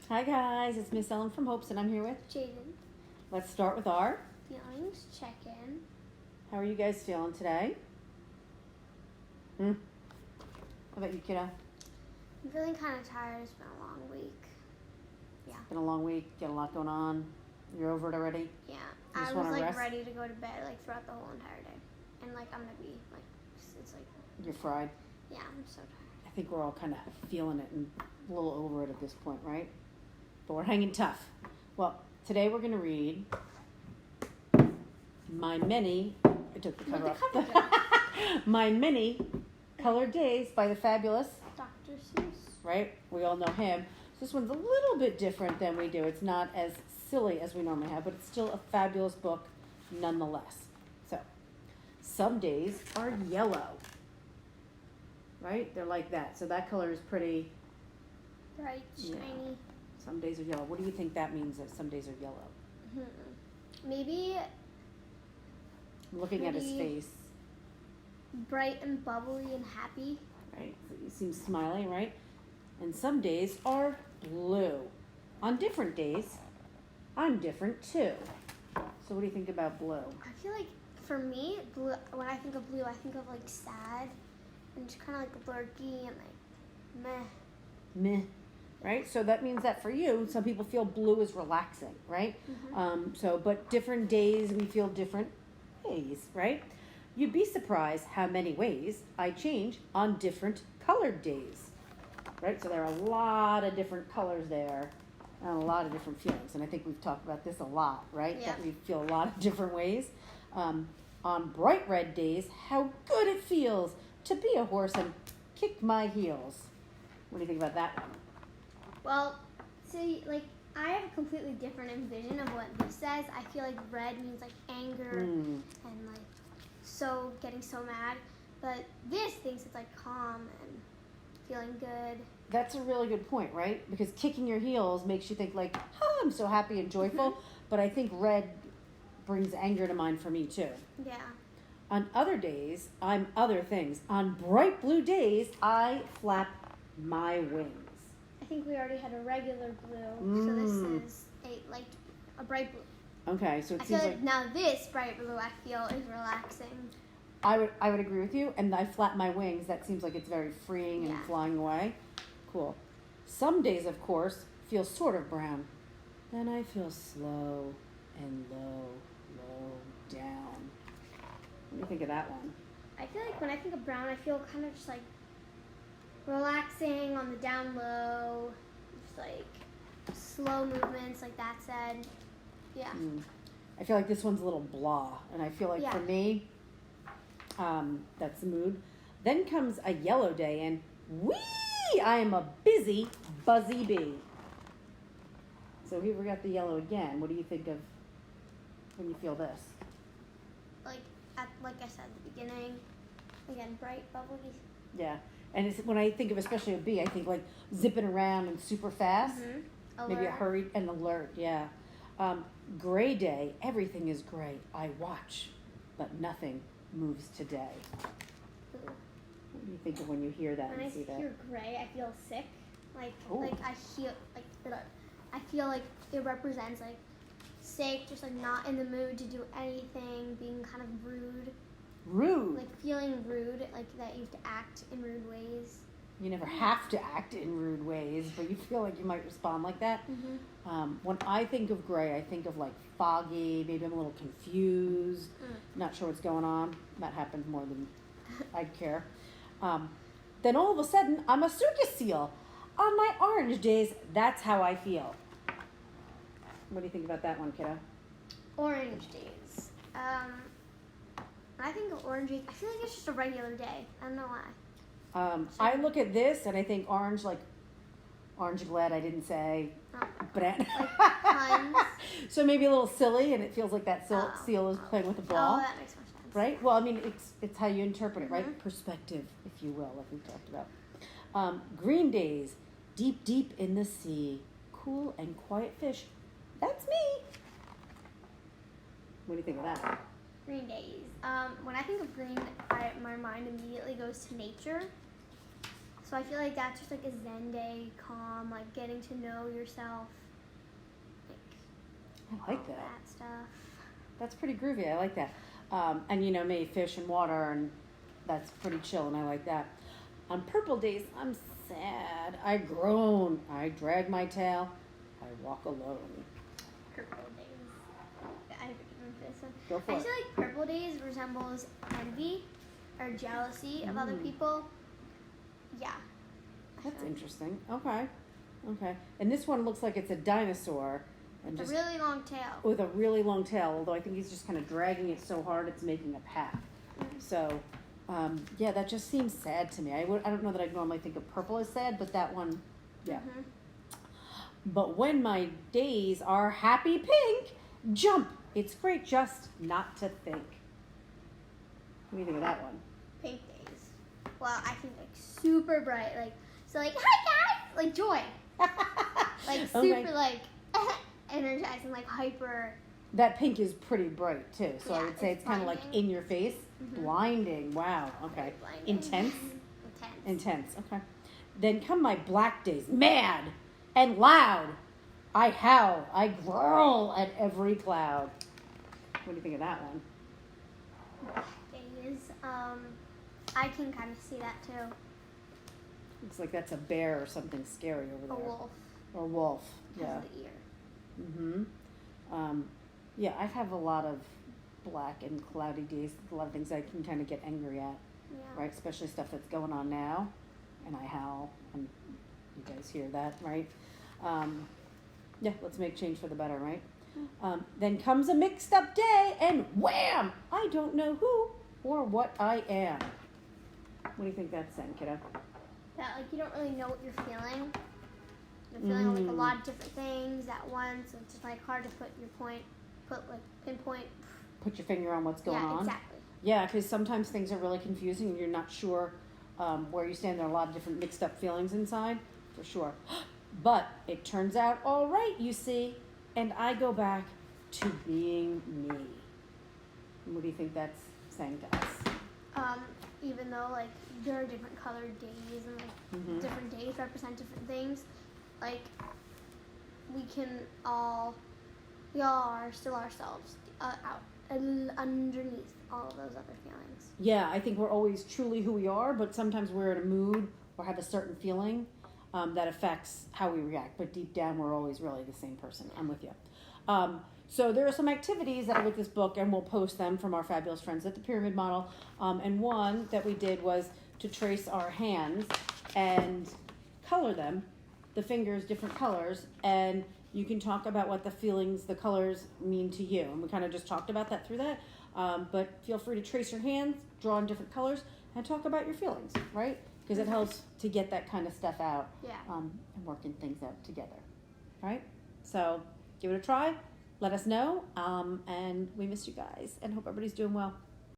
Hi guys, it's Miss Ellen from Hopes and I'm here with Jaden. Let's start with our Feelings check-in. How are you guys feeling today? How about you, kiddo? I'm feeling kind of tired. It's been a long week. Yeah. It's been a long week, got a lot going on. You're over it already? Yeah. You just I was wanna like rest? ready to go to bed like throughout the whole entire day. And like I'm gonna be like it's like You're fried. yeah, I'm so tired. I think we're all kind of feeling it and a little over it at this point, right? But we're hanging tough. Well, today we're going to read My Many, I took the cover off. My Many Colored Days by the fabulous Dr. Seuss. Right? We all know him. So this one's a little bit different than we do. It's not as silly as we normally have, but it's still a fabulous book nonetheless. So, some days are yellow. Right? They're like that. So that color is pretty Bright, shiny. Some days are yellow. What do you think that means that some days are yellow? Maybe Looking at his face. bright and bubbly and happy. Right? So he seems smiling, right? And some days are blue. On different days, I'm different too. So what do you think about blue? I feel like for me, blue. When I think of blue, I think of like sad and just kind of like lurky and like meh. Meh. Right? So that means that for you, some people feel blue is relaxing, right? But different days we feel different ways, right? You'd be surprised how many ways I change on different colored days, right? So there are a lot of different colors there and a lot of different feelings. And I think we've talked about this a lot, right? Yeah. That we feel a lot of different ways. On bright red days, how good it feels to be a horse and kick my heels. What do you think about that one? Well, see, like, I have a completely different envision of what this says. I feel like red means, like, anger and, like, getting so mad. But this thinks it's, like, calm and feeling good. That's a really good point, right? Because kicking your heels makes you think, like, oh, I'm so happy and joyful. But I think red brings anger to mind for me, too. Yeah. On other days, I'm other things. On bright blue days, I flap my wings. I think we already had a regular blue, so this is a bright blue. Okay, so I feel like now this bright blue I feel is relaxing. I would agree with you, and I flap my wings. That seems like it's very freeing and flying away. Cool. Some days, of course, feel sort of brown. Then I feel slow and low down. What do you think of that one? I feel like when I think of brown, I feel kind of just like relaxing on the down low, just like slow movements, like that said. Yeah. I feel like this one's a little blah, and I feel like for me, that's the mood. Then comes a yellow day, and whee! I am a busy, buzzy bee. So here we got the yellow again. What do you think of when you feel this? Like I said at the beginning, again, bright, bubbly. Yeah. And it's, when I think of especially a bee, I think like zipping around and super fast. Maybe a hurried and alert, yeah. Gray day, everything is gray. I watch, but nothing moves today. What do you think of when you hear that when and see that? When I hear gray, I feel sick. Like I feel like it represents like sick, just like not in the mood to do anything, being kind of rude. Rude. Like feeling rude, like that you have to act in rude ways. You never have to act in rude ways, but you feel like you might respond like that. When I think of gray, I think of like foggy, maybe I'm a little confused, not sure what's going on. That happens more than I'd care. Then all of a sudden, I'm a circus seal. On my orange days, that's how I feel. What do you think about that one, kiddo? Orange days. When I think of orange days, I feel like it's just a regular day. I don't know why. I look at this and I think orange, like orange glad I didn't say. Banana. Like puns. So maybe a little silly, and it feels like that seal is playing with a ball. Oh, that makes more sense. Right? Well, I mean, it's how you interpret it, right? Perspective, if you will, like we talked about. Green days, deep in the sea, cool and quiet fish. That's me. What do you think of that? Green days. When I think of green, my mind immediately goes to nature. So I feel like that's just like a Zen day, calm, like getting to know yourself. I like that. That stuff. That's pretty groovy. I like that. And you know me, fish and water, and that's pretty chill, and I like that. On purple days, I'm sad. I groan. I drag my tail. I walk alone. Purple days. I remember this one. Go for I it. feel like purple days resembles envy or jealousy of other people. Yeah. That's interesting. Okay. And this one looks like it's a dinosaur. And A really long tail. with a really long tail, although I think he's just kind of dragging it so hard it's making a path. So, yeah, that just seems sad to me. I don't know that I'd normally think of purple as sad, but that one, yeah. Mm-hmm. But when my days are happy pink, jump. It's great just not to think. What do you think of that one? Pink days. Well, I think like super bright, like so, like hi guys, like joy, like super Okay. like energizing, like hyper. That pink is pretty bright too, so I Yeah, would say it's it's kind of like blinding. in your face, blinding. Wow. Okay. Blinding. Intense. Intense. Okay. Then come my black days, mad and loud. I howl, I growl at every cloud. What do you think of that one? Days. I can kind of see that too. Looks like that's a bear or something scary over A there. wolf. Or wolf. Because Yeah. of the ear. Yeah, I have a lot of black and cloudy days. A lot of things I can kind of get angry at, Yeah. right? Especially stuff that's going on now. And I howl, and you guys hear that, right? Yeah, let's make change for the better, right? Then comes a mixed up day, and wham! I don't know who or what I am. What do you think that's saying, kiddo? That like you don't really know what you're feeling. You're feeling like a lot of different things at once. It's just like hard to pinpoint. Put your finger on what's going Yeah, on. exactly. Yeah, because sometimes things are really confusing and you're not sure where you stand. There are a lot of different mixed up feelings inside, for sure. But it turns out all right, you see, and I go back to being me. What do you think that's saying to us? Even though like there are different colored days and like different days represent different things, like we all are still ourselves out underneath all of those other feelings. Yeah, I think we're always truly who we are, but sometimes we're in a mood or have a certain feeling that affects how we react. But deep down, we're always really the same person. I'm with you. So there are some activities that are with this book, and we'll post them from our fabulous friends at the Pyramid Model. And one that we did was to trace our hands and color them, the fingers, different colors, and you can talk about what the feelings, the colors mean to you. And we kind of just talked about that through that. But feel free to trace your hands, draw in different colors, and talk about your feelings, right? Because it helps to get that kind of stuff out and working things out together, right? So give it a try. Let us know. And we miss you guys and hope everybody's doing well.